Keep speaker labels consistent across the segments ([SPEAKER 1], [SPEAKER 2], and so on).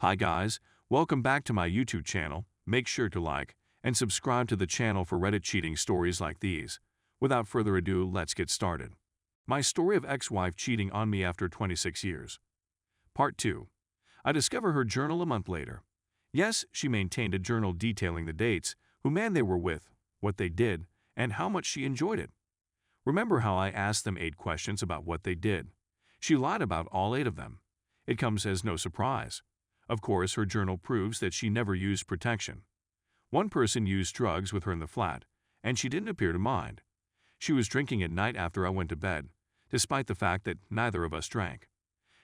[SPEAKER 1] Hi guys, welcome back to my YouTube channel. Make sure to like and subscribe to the channel for Reddit cheating stories like these. Without further ado, let's get started. My story of ex-wife cheating on me after 26 years. Part 2. I discover her journal a month later. Yes, she maintained a journal detailing the dates, who man they were with, what they did, and how much she enjoyed it. Remember how I asked them 8 questions about what they did? She lied about all 8 of them. It comes as no surprise. Of course, her journal proves that she never used protection. One person used drugs with her in the flat, and she didn't appear to mind. She was drinking at night after I went to bed, despite the fact that neither of us drank.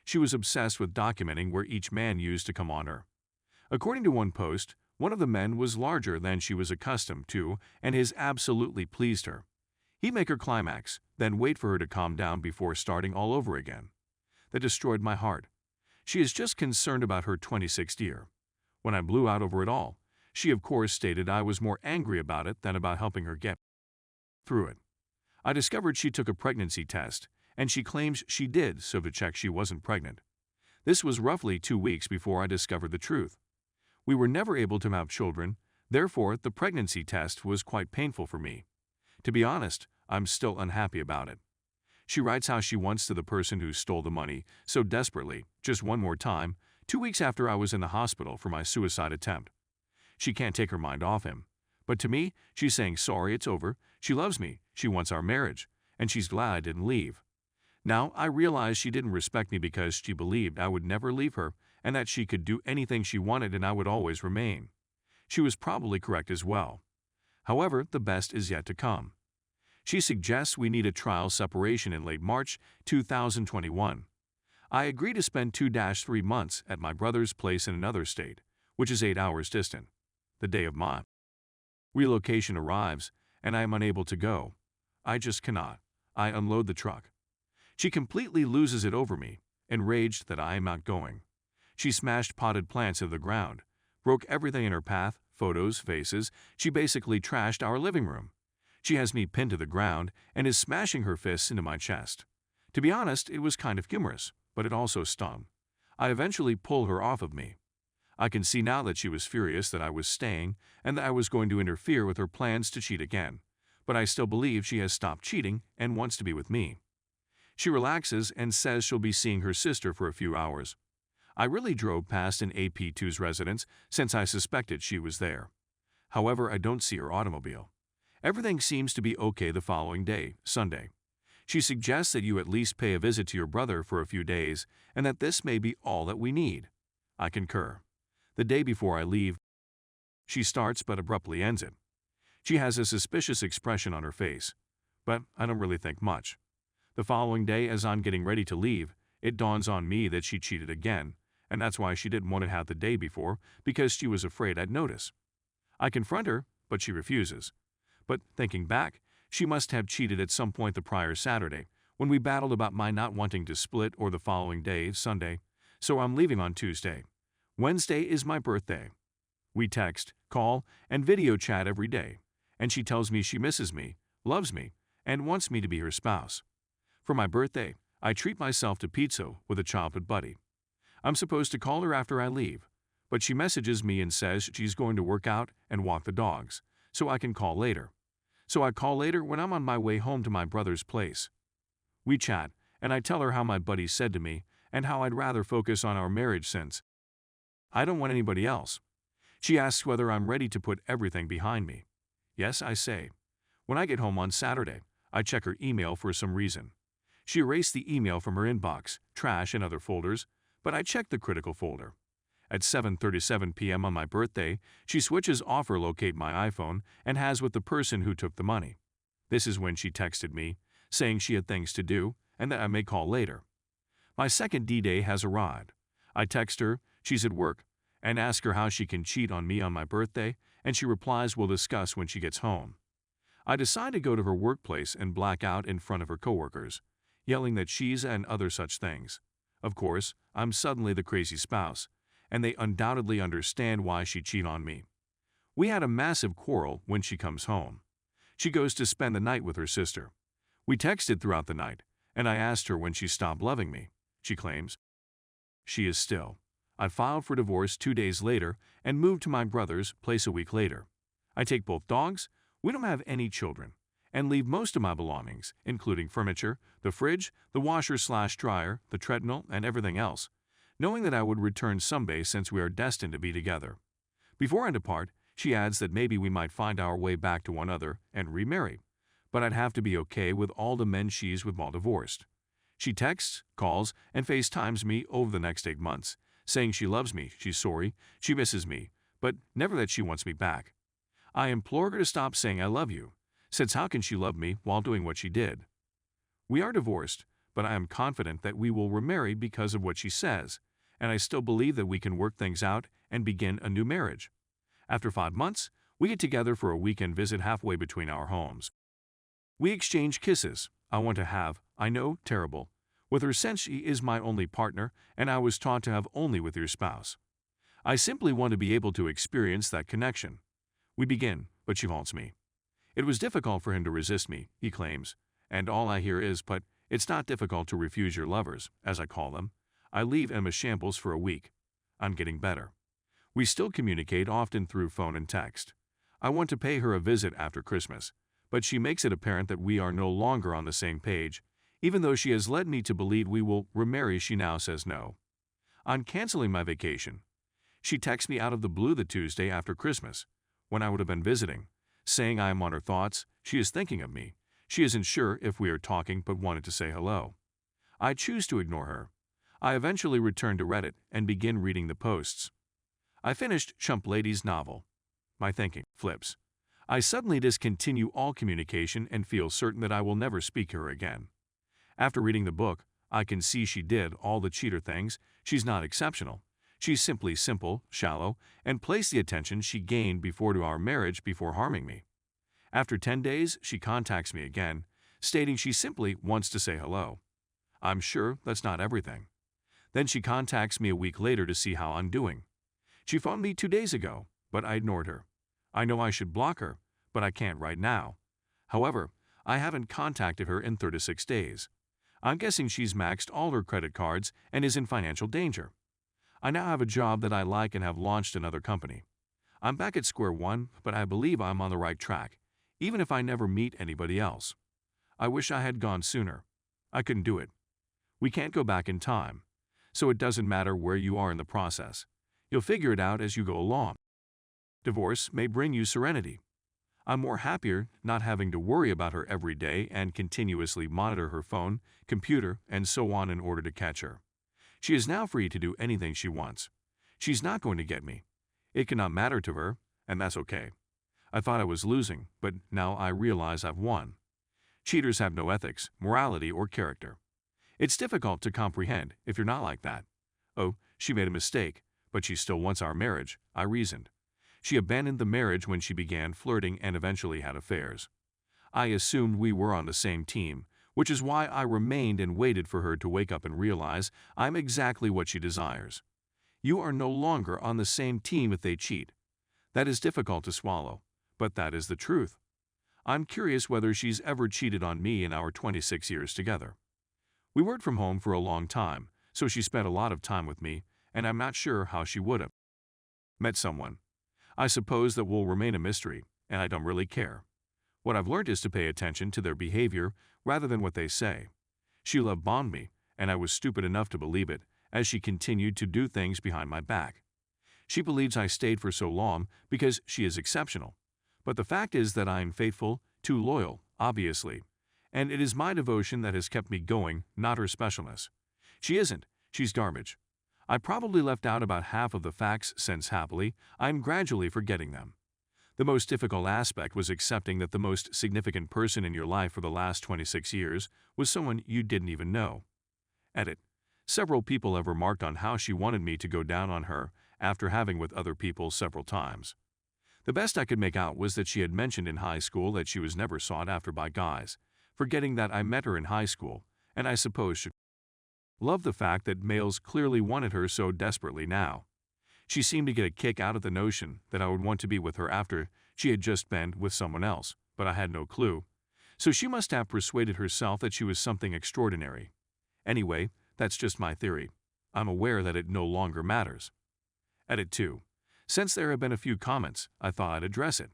[SPEAKER 1] She was obsessed with documenting where each man used to come on her. According to one post, one of the men was larger than she was accustomed to, and his absolutely pleased her. He'd make her climax, then wait for her to calm down before starting all over again. That destroyed my heart. She is just concerned about her 26th year. When I blew out over it all, she of course stated I was more angry about it than about helping her get through it. I discovered she took a pregnancy test, and she claims she did so to check she wasn't pregnant. This was roughly 2 weeks before I discovered the truth. We were never able to have children, therefore the pregnancy test was quite painful for me. To be honest, I'm still unhappy about it. She writes how she wants to the person who stole the money so desperately, just one more time, 2 weeks after I was in the hospital for my suicide attempt. She can't take her mind off him. But to me, she's saying sorry, it's over, she loves me, she wants our marriage, and she's glad I didn't leave. Now, I realize she didn't respect me because she believed I would never leave her and that she could do anything she wanted and I would always remain. She was probably correct as well. However, the best is yet to come. She suggests we need a trial separation in late March 2021. I agree to spend 2-3 months at my brother's place in another state, which is 8 hours distant. The day of my relocation arrives, and I am unable to go. I just cannot. I unload the truck. She completely loses it over me, enraged that I am not going. She smashed potted plants into the ground, broke everything in her path, photos, faces. She basically trashed our living room. She has me pinned to the ground and is smashing her fists into my chest. To be honest, it was kind of humorous, but it also stung. I eventually pulled her off of me. I can see now that she was furious that I was staying and that I was going to interfere with her plans to cheat again, but I still believe she has stopped cheating and wants to be with me. She relaxes and says she'll be seeing her sister for a few hours. I really drove past an AP2's residence since I suspected she was there. However, I don't see her automobile. Everything seems to be okay the following day, Sunday. She suggests that you at least pay a visit to your brother for a few days and that this may be all that we need. I concur. The day before I leave, she starts but abruptly ends it. She has a suspicious expression on her face, but I don't really think much. The following day, as I'm getting ready to leave, it dawns on me that she cheated again, and that's why she didn't want to have the day before, because she was afraid I'd notice. I confront her, but she refuses. But thinking back, she must have cheated at some point the prior Saturday, when we battled about my not wanting to split, or the following day, Sunday, so I'm leaving on Tuesday. Wednesday is my birthday. We text, call, and video chat every day, and she tells me she misses me, loves me, and wants me to be her spouse. For my birthday, I treat myself to pizza with a childhood buddy. I'm supposed to call her after I leave, but she messages me and says she's going to work out and walk the dogs, so I can call later. So I call later when I'm on my way home to my brother's place. We chat, and I tell her how my buddy said to me and how I'd rather focus on our marriage since I don't want anybody else. She asks whether I'm ready to put everything behind me. Yes, I say. When I get home on Saturday, I check her email for some reason. She erased the email from her inbox, trash, and other folders, but I checked the critical folder. At 7:37 p.m. on my birthday, she switches off her locate my iPhone and has with the person who took the money. This is when she texted me, saying she had things to do and that I may call later. My second D-Day has arrived. I text her, she's at work, and ask her how she can cheat on me on my birthday, and she replies we'll discuss when she gets home. I decide to go to her workplace and black out in front of her coworkers, yelling that she's and other such things. Of course, I'm suddenly the crazy spouse, and they undoubtedly understand why she cheated on me. We had a massive quarrel when she comes home. She goes to spend the night with her sister. We texted throughout the night, and I asked her when she stopped loving me. She claims she is still. I filed for divorce 2 days later and moved to my brother's place a week later. I take both dogs, we don't have any children, and leave most of my belongings, including furniture, the fridge, the washer/dryer, the treadmill, and everything else, knowing that I would return someday since we are destined to be together. Before I depart, she adds that maybe we might find our way back to one another and remarry, but I'd have to be okay with all the men she's with while divorced. She texts, calls, and FaceTimes me over the next 8 months, saying she loves me, she's sorry, she misses me, but never that she wants me back. I implore her to stop saying I love you, since how can she love me while doing what she did? We are divorced, but I am confident that we will remarry because of what she says, and I still believe that we can work things out and begin a new marriage. After 5 months, we get together for a weekend visit halfway between our homes. We exchange kisses. I want to have, I know, terrible, with her since she is my only partner and I was taught to have only with your spouse. I simply want to be able to experience that connection. We begin, but she haunts me. It was difficult for him to resist me, he claims, and all I hear is, but it's not difficult to refuse your lovers, as I call them. I leave him a shambles for a week. I'm getting better. We still communicate often through phone and text. I want to pay her a visit after Christmas, but she makes it apparent that we are no longer on the same page. Even though she has led me to believe we will remarry, she now says no. I'm canceling my vacation. She texts me out of the blue the Tuesday after Christmas, when I would have been visiting, saying I am on her thoughts, she is thinking of me. She isn't sure if we are talking but wanted to say hello. I choose to ignore her. I eventually return to Reddit and begin reading the posts. I finished Chump Lady's novel. My thinking flips. I suddenly discontinue all communication and feel certain that I will never speak to her again. After reading the book, I can see she did all the cheater things. She's not exceptional. She's simply simple, shallow, and placed the attention she gained before to our marriage before harming me. After 10 days, she contacts me again, stating she simply wants to say hello. I'm sure that's not everything. Then she contacts me a week later to see how I'm doing. She phoned me 2 days ago, but I ignored her. I know I should block her, but I can't right now. However, I haven't contacted her in 36 days. I'm guessing she's maxed all her credit cards and is in financial danger. I now have a job that I like and have launched another company. I'm back at square one, but I believe I'm on the right track, even if I never meet anybody else. I wish I had gone sooner. I couldn't do it. We can't go back in time, so it doesn't matter where you are in the process. You'll figure it out as you go along. Divorce may bring you serenity. I'm more happier not having to worry about her every day and continuously monitor her phone, computer, and so on in order to catch her. She is now free to do anything she wants. She's not going to get me. It cannot matter to her, and that's okay. I thought I was losing, but now I realize I've won. Cheaters have no ethics, morality, or character. It's difficult to comprehend if you're not like that. Oh, she made a mistake, but she still wants our marriage, I reasoned. She abandoned the marriage when she began flirting and eventually had affairs. I assumed we were on the same team, which is why I remained and waited for her to wake up and realize I'm exactly what she desires. You are no longer on the same team if they cheat. That is difficult to swallow, but that is the truth. I'm curious whether she's ever cheated on me in our 26 years together. We worked from home for a long time, so she spent a lot of time with me, and I'm not sure how she would have met someone. I suppose that will remain a mystery, and I don't really care. What I've learned is to pay attention to their behavior rather than what they say. She love-bombed me, and I was stupid enough to believe it, as she continued to do things behind my back. She believes I stayed for so long because she is exceptional. But the fact is that I am faithful, too loyal, obviously. And it is my devotion that has kept me going, not her specialness. She isn't. She's garbage. I probably left out about half of the facts since happily, I'm gradually forgetting them. The most difficult aspect was accepting that the most significant person in your life for the last 26 years was someone you didn't even know. Edit. Several people have remarked on how she wanted me to go down on her after having with other people several times. The best I could make out was that she had mentioned in high school that she was never sought after by guys, forgetting that I met her in high school, and I suppose she loved the fact that males clearly wanted her so desperately now. She seemed to get a kick out of the notion that I would want to be with her after she had just been with someone else, but I had no clue. So she must have persuaded herself that she was something extraordinary. Anyway, that's just my theory. I'm aware that it no longer matters. Edit 2. Since there have been a few comments, I thought I'd address it.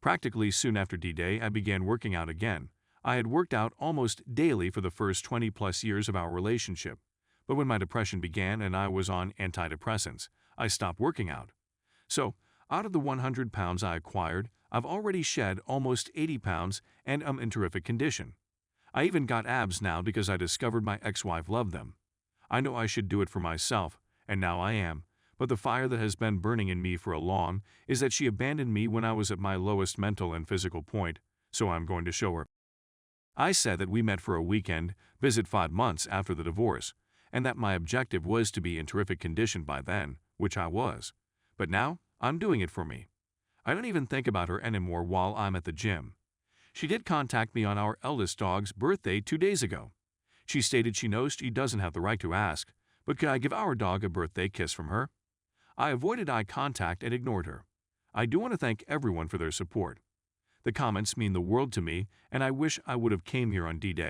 [SPEAKER 1] Practically soon after D-Day, I began working out again. I had worked out almost daily for the first 20-plus years of our relationship, but when my depression began and I was on antidepressants, I stopped working out. So, out of the 100 pounds I acquired, I've already shed almost 80 pounds and am in terrific condition. I even got abs now because I discovered my ex-wife loved them. I know I should do it for myself, and now I am, but the fire that has been burning in me for a long is that she abandoned me when I was at my lowest mental and physical point, so I'm going to show her. I said that we met for a weekend visit 5 months after the divorce, and that my objective was to be in terrific condition by then, which I was. But now, I'm doing it for me. I don't even think about her anymore while I'm at the gym. She did contact me on our eldest dog's birthday 2 days ago. She stated she knows she doesn't have the right to ask, but could I give our dog a birthday kiss from her? I avoided eye contact and ignored her. I do want to thank everyone for their support. The comments mean the world to me, and I wish I would have came here on D-Day.